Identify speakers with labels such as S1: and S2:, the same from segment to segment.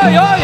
S1: เ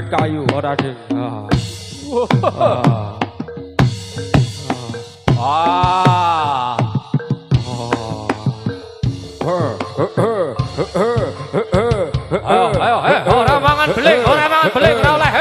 S1: kayu ora ding.
S2: Ayo, ora mangan beling, ora oleh.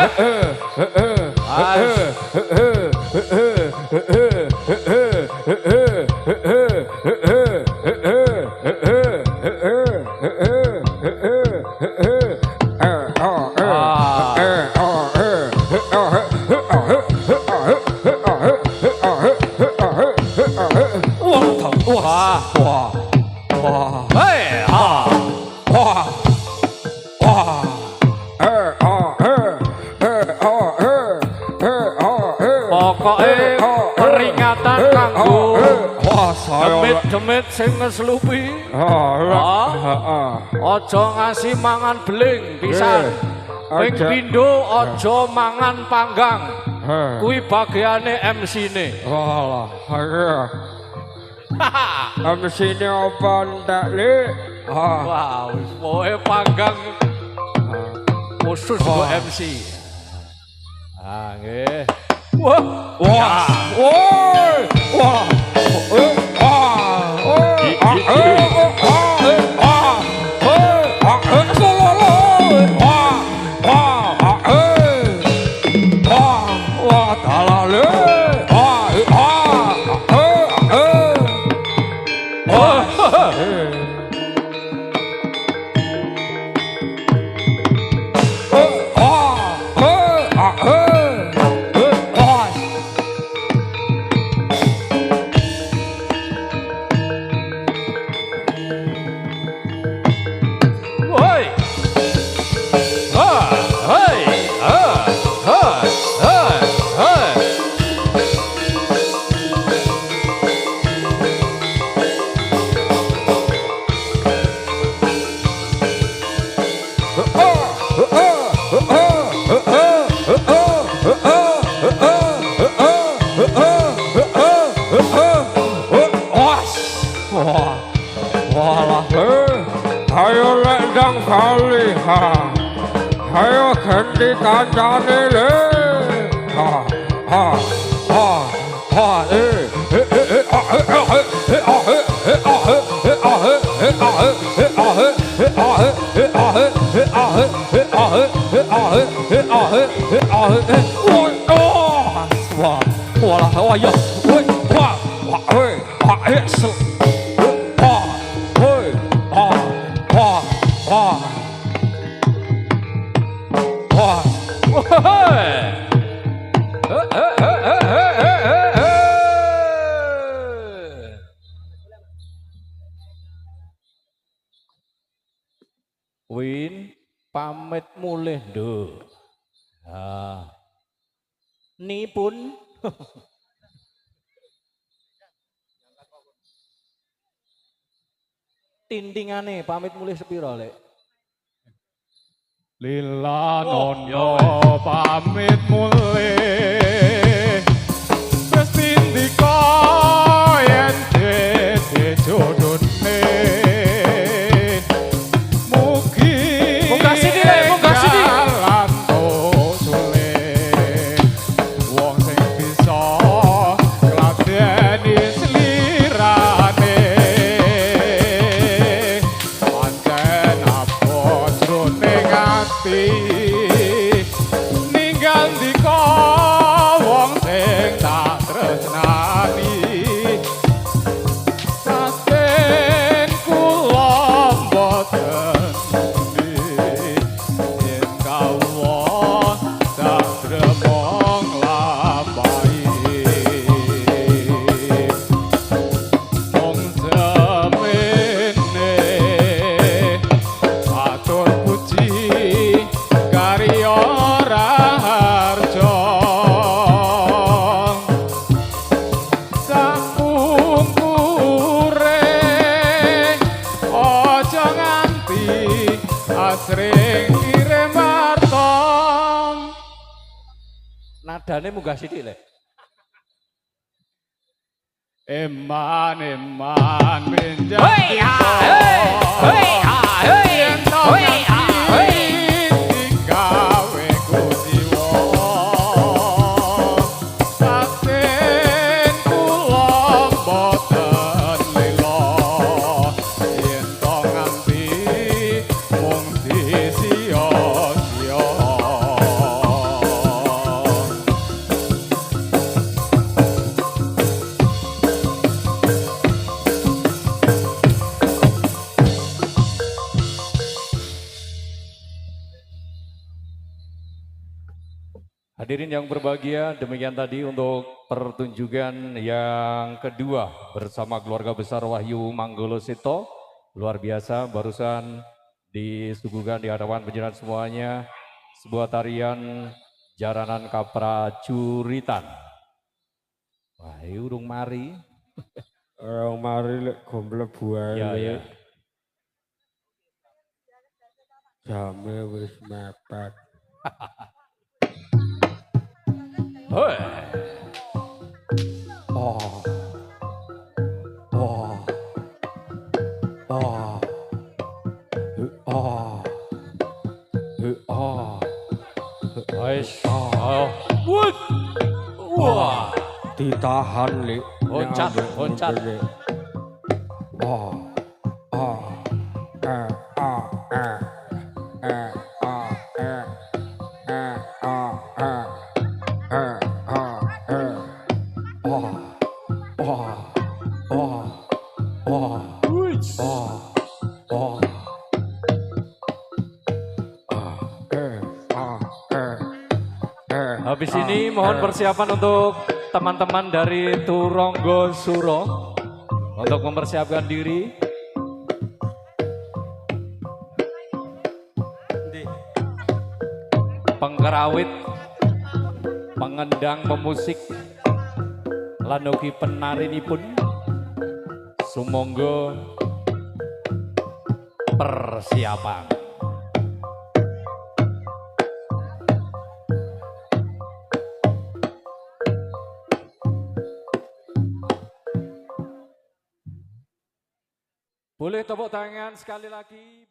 S2: Demit sing ngeslupi. Aja ngasih mangan beling pisan. Ping pindho aja mangan panggang. Kuwi bagiane MC-ne.
S1: Walah, MC-ne apa ndak, Lik?
S2: Wah, wis pokoke panggang khusus kok MC. Nggih. Wah.
S1: Ayo lendang kali, ayo ganti kancane le, hoi, sel. Hoi, ha.
S2: Win pamit mulih ndo. Ah. Nipun tindingane pamit mulih sepiro lek.
S3: Lila
S2: Oh,
S3: nono
S2: ya
S3: pamit mulih wis tindika yen dadi jodone mugi
S2: Munggah sini, Lek, munggah sini.
S3: dalan sulit wong sing bisa ngladeni slirane pancen abot jroning ati ninggal ndika wong sing tak tresnani saten kula mboten yen kawula tak dremong lampahi mung semene atur puji karya raharja sakungkure aja nganti asring kirim warta
S2: Nadane munggah sithik lek.
S3: eman menjadi
S2: Hei, hei, hei,
S3: yen to
S2: hei, hei.
S3: digawe kujiwa saten kula mboten lila yen to nganti mung disia-sia
S2: Hadirin yang berbahagia, demikian tadi untuk pertunjukan yang kedua bersama keluarga besar Wahyu Manggolo Sito. Luar biasa, barusan disuguhkan di hadapan penjenengan semuanya sebuah tarian Jaranan Kaprajuritan. Wah, ini urung mari.
S1: Orang mari lek gomlebu ae.
S2: Ya, ya.
S1: Jame wis mepet.
S2: Hei.
S1: Oh. Oh. Oh. Oh. Oh.
S2: Wes. Oh. Wut. Wah.
S1: Ditahan Lik.
S2: Loncat, loncat.
S1: Oh. Oh. Eh. Ah. Eh. Eh. Ah. Eh. Eh. Ah. Eh. Eh. Ah. Eh. Oh. Oh. Oh. Oh.
S2: Wits.
S1: Oh. Oh. Ah. Eh. Ah. Eh. Eh.
S2: Habis ini mohon persiapan untuk teman-teman dari Turonggo Suro untuk mempersiapkan diri. Pengkerawit, pengendang pemusik, lan ugi penarinipun sumangga persiapan. Boleh tepuk tangan sekali lagi.